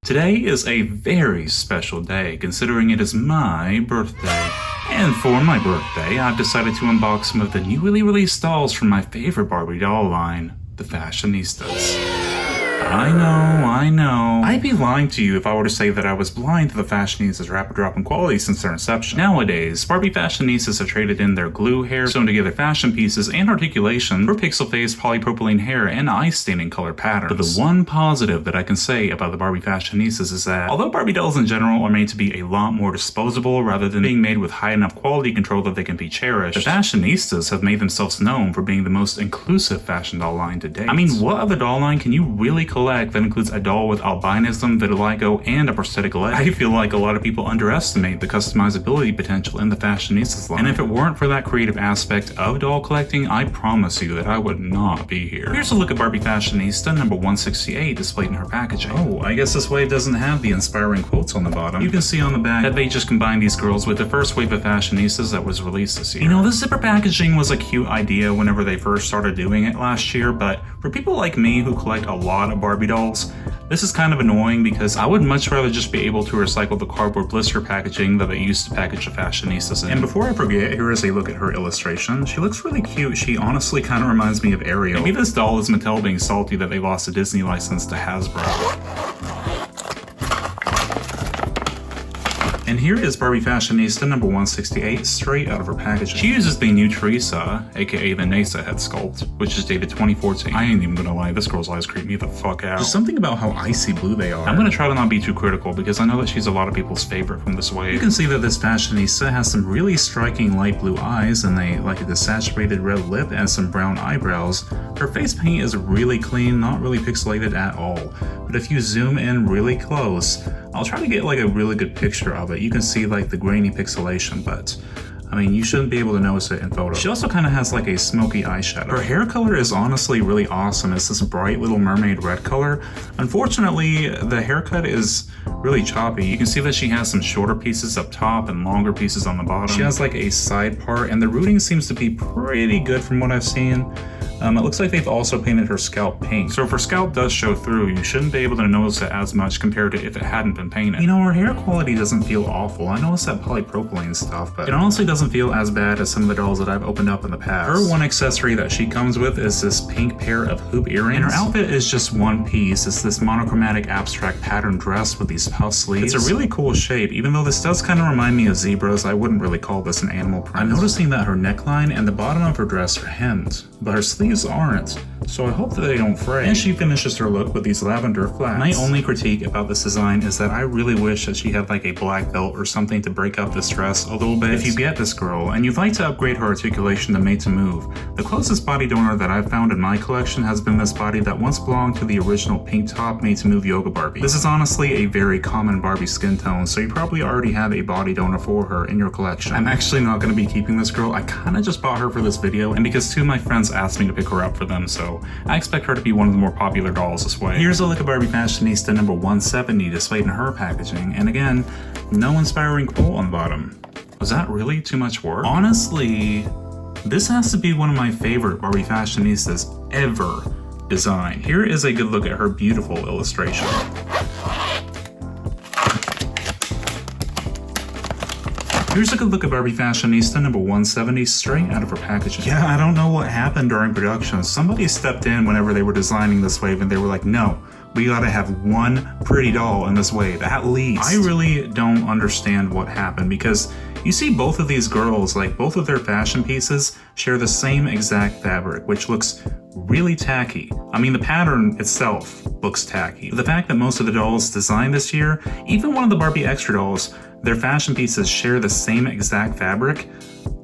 Today is a very special day, considering it is my birthday. And for my birthday, I've decided to unbox some of the newly released dolls from my favorite Barbie doll line, the Fashionistas. I know. I'd be lying to you if I were to say that I was blind to the Fashionistas' rapid drop in quality since their inception. Nowadays, Barbie Fashionistas have traded in their glue hair, sewn together fashion pieces, and articulation for pixel-faced polypropylene hair and eye-staining color patterns. But the one positive that I can say about the Barbie Fashionistas is that, although Barbie dolls in general are made to be a lot more disposable rather than being made with high enough quality control that they can be cherished, the Fashionistas have made themselves known for being the most inclusive fashion doll line to date. I mean, what other doll line can you really collect that includes a doll with albinism, vitiligo, and a prosthetic leg? I feel like a lot of people underestimate the customizability potential in the Fashionistas line. And if it weren't for that creative aspect of doll collecting, I promise you that I would not be here. Here's a look at Barbie Fashionista number 168 displayed in her packaging. Oh, I guess this wave doesn't have the inspiring quotes on the bottom. You can see on the back that they just combined these girls with the first wave of Fashionistas that was released this year. You know, the zipper packaging was a cute idea whenever they first started doing it last year, but for people like me who collect a lot of Barbie dolls, this is kind of annoying because I would much rather just be able to recycle the cardboard blister packaging that they used to package the Fashionistas in. And before I forget, here is a look at her illustration. She looks really cute. She honestly kind of reminds me of Ariel. Maybe this doll is Mattel being salty that they lost a Disney license to Hasbro. And here is Barbie Fashionista number 168 straight out of her packaging. She uses the new Teresa, aka the NASA head sculpt, which is dated 2014. I ain't even gonna lie, this girl's eyes creep me the fuck out. There's something about how icy blue they are. I'm gonna try to not be too critical because I know that she's a lot of people's favorite from this wave. You can see that this Fashionista has some really striking light blue eyes and a saturated red lip and some brown eyebrows. Her face paint is really clean, not really pixelated at all. But if you zoom in really close, I'll try to get like a really good picture of it. You can see like the grainy pixelation, but I mean, you shouldn't be able to notice it in photo. She also kind of has like a smoky eyeshadow. Her hair color is honestly really awesome. It's this bright little mermaid red color. Unfortunately, the haircut is really choppy. You can see that she has some shorter pieces up top and longer pieces on the bottom. She has like a side part, and the rooting seems to be pretty good from what I've seen. It looks like they've also painted her scalp pink. So if her scalp does show through, you shouldn't be able to notice it as much compared to if it hadn't been painted. You know, her hair quality doesn't feel awful. I know it's that polypropylene stuff, but it honestly doesn't feel as bad as some of the dolls that I've opened up in the past. Her one accessory that she comes with is this pink pair of hoop earrings. And her outfit is just one piece. It's this monochromatic abstract pattern dress with these puff sleeves. It's a really cool shape. Even though this does kind of remind me of zebras, I wouldn't really call this an animal print. I'm noticing that her neckline and the bottom of her dress are hemmed, but her sleeves aren't, so I hope that they don't fray. And she finishes her look with these lavender flats. My only critique about this design is that I really wish that she had like a black belt or something to break up this dress a little bit. If you get this girl and you'd like to upgrade her articulation to made to move, the closest body donor that I've found in my collection has been this body that once belonged to the original pink top made to move yoga Barbie. This is honestly a very common Barbie skin tone, so you probably already have a body donor for her in your collection. I'm actually not going to be keeping this girl. I kind of just bought her for this video, and because two of my friends asked me to pick her up for them, so I expect her to be one of the more popular dolls this way. Here's a look at Barbie Fashionista number 170 displayed in her packaging, and again, no inspiring quote on the bottom. Was that really too much work? Honestly, this has to be one of my favorite Barbie Fashionistas ever designed. Here is a good look at her beautiful illustration. Here's a good look at Barbie Fashionista number 170 straight out of her packaging. Yeah, I don't know what happened during production. Somebody stepped in whenever they were designing this wave and they were like, no, we gotta have one pretty doll in this wave, at least. I really don't understand what happened because you see both of these girls, like both of their fashion pieces share the same exact fabric, which looks really tacky. I mean, the pattern itself looks tacky. But the fact that most of the dolls designed this year, even one of the Barbie Extra dolls, their fashion pieces share the same exact fabric,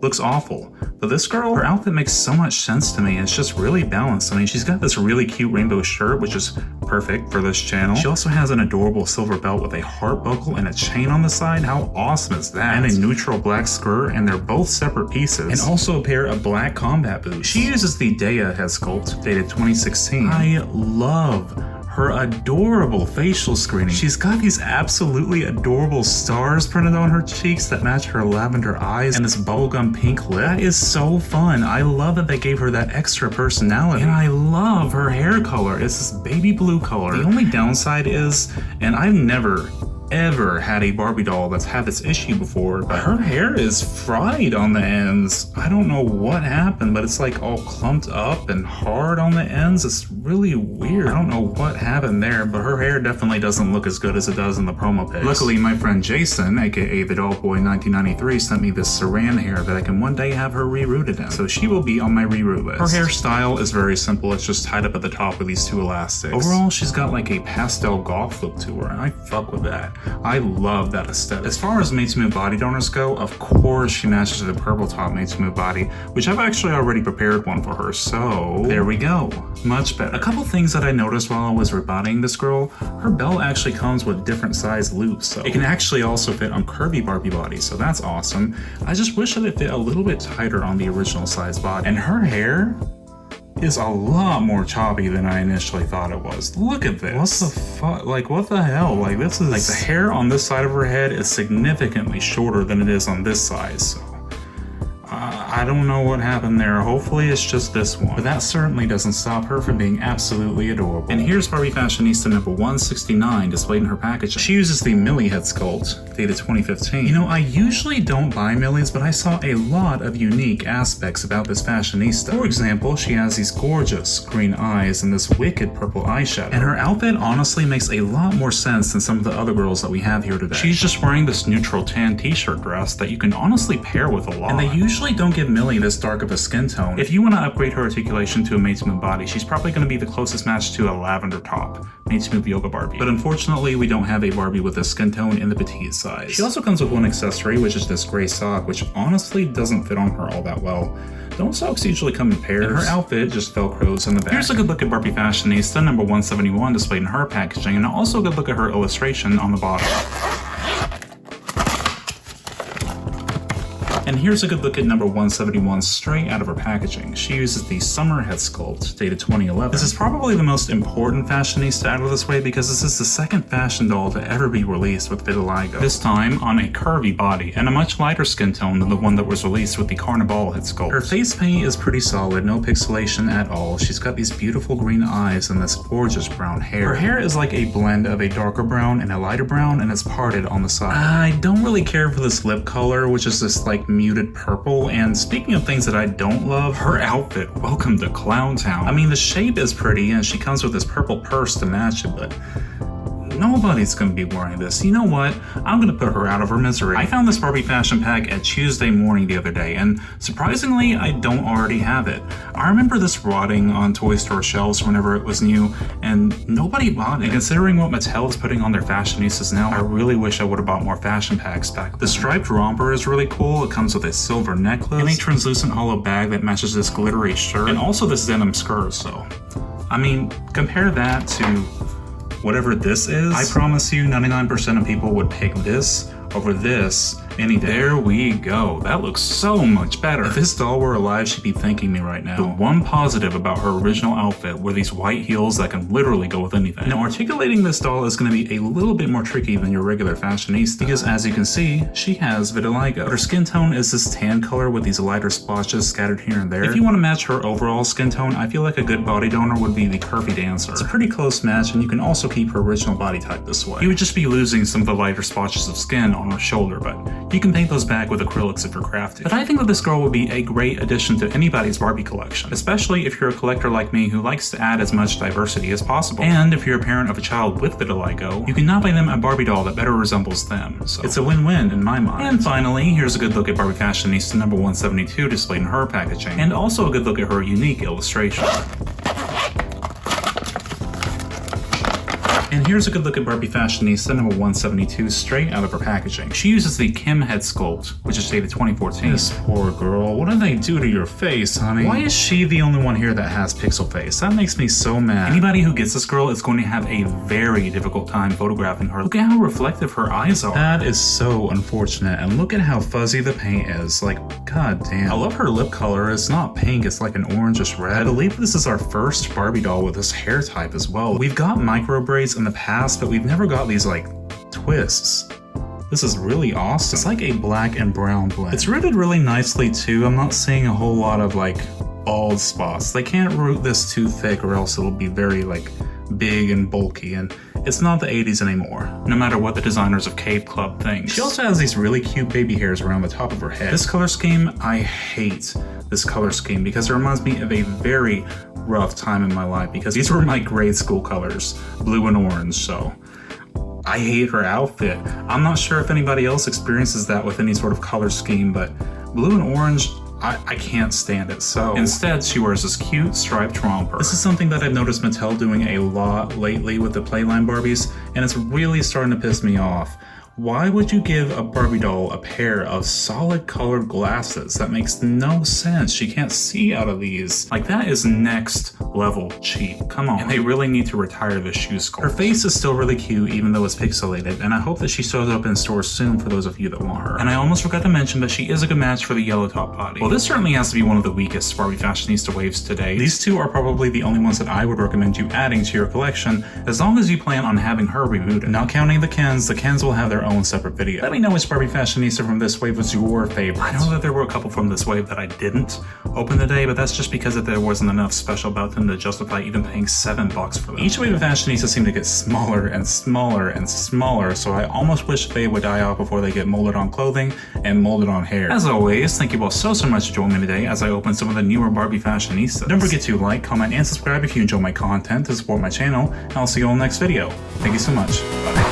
looks awful. But this girl, her outfit makes so much sense to me. It's just really balanced. I mean, she's got this really cute rainbow shirt, which is perfect for this channel. She also has an adorable silver belt with a heart buckle and a chain on the side. How awesome is that? And a neutral black skirt, and they're both separate pieces. And also a pair of black combat boots. She uses the Dea head sculpt, dated 2016. I love her adorable facial screening. She's got these absolutely adorable stars printed on her cheeks that match her lavender eyes and this bubblegum pink lip. That is so fun. I love that they gave her that extra personality. And I love her hair color. It's this baby blue color. The only downside is, and I've never ever had a Barbie doll that's had this issue before, but her hair is fried on the ends. I don't know what happened, but it's like all clumped up and hard on the ends. It's really weird. I don't know what happened there, but her hair definitely doesn't look as good as it does in the promo pics. Luckily, my friend Jason, aka the Doll Boy 1993, sent me this saran hair that I can one day have her rerooted in, so she will be on my reroot list. Her hairstyle is very simple. It's just tied up at the top with these two elastics. Overall, she's got like a pastel goth look to her, and I fuck with that. I love that aesthetic. As far as Made to Move body donors go, of course she matches the purple top Made to Move body, which I've actually already prepared one for her, so there we go. Much better. A couple things that I noticed while I was rebodying this girl, her belt actually comes with different size loops, so it can actually also fit on curvy Barbie bodies, so that's awesome. I just wish that it fit a little bit tighter on the original size body. And her hair is a lot more choppy than I initially thought it was. Look at this. What the fuck? Like, what the hell? Like, this is like the hair on this side of her head is significantly shorter than it is on this side, so I don't know what happened there. Hopefully it's just this one. But that certainly doesn't stop her from being absolutely adorable. And here's Barbie Fashionista number 169 displayed in her package. She uses the Millie head sculpt, dated 2015. You know, I usually don't buy Millies, but I saw a lot of unique aspects about this fashionista. For example, she has these gorgeous green eyes and this wicked purple eyeshadow. And her outfit honestly makes a lot more sense than some of the other girls that we have here today. She's just wearing this neutral tan t-shirt dress that you can honestly pair with a lot. And they usually don't give Millie this dark of a skin tone. If you want to upgrade her articulation to a Made to Move body, she's probably going to be the closest match to a lavender top Made to Move yoga Barbie. But unfortunately, we don't have a Barbie with this skin tone in the petite size. She also comes with one accessory, which is this gray sock, which honestly doesn't fit on her all that well. Don't socks usually come in pairs? And her outfit just velcros in the back. Here's a good look at Barbie Fashionista number 171 displayed in her packaging, and also a good look at her illustration on the bottom. And here's a good look at number 171 straight out of her packaging. She uses the Summer head sculpt, dated 2011. This is probably the most important fashionista out of this way because this is the second fashion doll to ever be released with vitiligo. This time on a curvy body and a much lighter skin tone than the one that was released with the Carnival head sculpt. Her face paint is pretty solid, no pixelation at all. She's got these beautiful green eyes and this gorgeous brown hair. Her hair is like a blend of a darker brown and a lighter brown, and it's parted on the side. I don't really care for this lip color, which is this like muted purple. And speaking of things that I don't love, her outfit, welcome to Clown Town. I mean, the shape is pretty and she comes with this purple purse to match it, but nobody's gonna be wearing this. You know what? I'm gonna put her out of her misery. I found this Barbie fashion pack at Tuesday morning the other day, and surprisingly, I don't already have it. I remember this rotting on toy store shelves whenever it was new, and nobody bought it. And considering what Mattel is putting on their fashionistas now, I really wish I would have bought more fashion packs back then. The striped romper is really cool. It comes with a silver necklace and a translucent hollow bag that matches this glittery shirt, and also this denim skirt, so I mean, compare that to whatever this is. I promise you 99% of people would pick this over this any day. There we go. That looks so much better. If this doll were alive, she'd be thanking me right now. The one positive about her original outfit were these white heels that can literally go with anything. Now, articulating this doll is going to be a little bit more tricky than your regular fashionista, because as you can see, she has vitiligo. Her skin tone is this tan color with these lighter splotches scattered here and there. If you want to match her overall skin tone, I feel like a good body donor would be the curvy dancer. It's a pretty close match, and you can also keep her original body type this way. You would just be losing some of the lighter splotches of skin on her shoulder, but you can paint those back with acrylics if you're crafty. But I think that this girl would be a great addition to anybody's Barbie collection, especially if you're a collector like me who likes to add as much diversity as possible. And if you're a parent of a child with vitiligo, you can now buy them a Barbie doll that better resembles them. So it's a win-win in my mind. And finally, here's a good look at Barbie Fashionista number 172 displayed in her packaging, and also a good look at her unique illustration. And here's a good look at Barbie Fashionista number 172 straight out of her packaging. She uses the Kim head sculpt, which is dated 2014. This poor girl, what did they do to your face, honey? Why is she the only one here that has pixel face? That makes me so mad. Anybody who gets this girl is going to have a very difficult time photographing her. Look at how reflective her eyes are. That is so unfortunate, and look at how fuzzy the paint is. Like, god damn. I love her lip color. It's not pink, it's like an orangish red. I believe this is our first Barbie doll with this hair type as well. We've got micro braids in the past, but we've never got these like twists. This is really awesome. It's like a black and brown blend. It's rooted really nicely too. I'm not seeing a whole lot of like bald spots. They can't root this too thick or else it'll be very like big and bulky, and it's not the 80s anymore, no matter what the designers of Cave Club think. She also has these really cute baby hairs around the top of her head. This color scheme, I hate this color scheme because it reminds me of a very rough time in my life because these were my grade school colors, blue and orange, so I hate her outfit. I'm not sure if anybody else experiences that with any sort of color scheme, but blue and orange, I can't stand it. So instead, she wears this cute striped romper. This is something that I've noticed Mattel doing a lot lately with the Playline Barbies, and it's really starting to piss me off. Why would you give a Barbie doll a pair of solid colored glasses? That makes no sense. She can't see out of these. Like, that is next level cheap. Come on. And they really need to retire the shoe sculpt. Her face is still really cute, even though it's pixelated, and I hope that she shows up in stores soon for those of you that want her. And I almost forgot to mention that she is a good match for the yellow top body. Well, this certainly has to be one of the weakest Barbie Fashionista waves today. These two are probably the only ones that I would recommend you adding to your collection, as long as you plan on having her rebooted. Not counting the Kens will have their own separate video. Let me know which Barbie Fashionista from this wave was your favorite. I know that there were a couple from this wave that I didn't open today, but that's just because there wasn't enough special about them to justify even paying $7 for them. Each wave of Fashionistas seem to get smaller and smaller and smaller, so I almost wish they would die off before they get molded on clothing and molded on hair. As always, thank you all so much for joining me today as I open some of the newer Barbie Fashionistas. Don't forget to like, comment, and subscribe if you enjoy my content to support my channel, and I'll see you all in the next video. Thank you so much. Bye.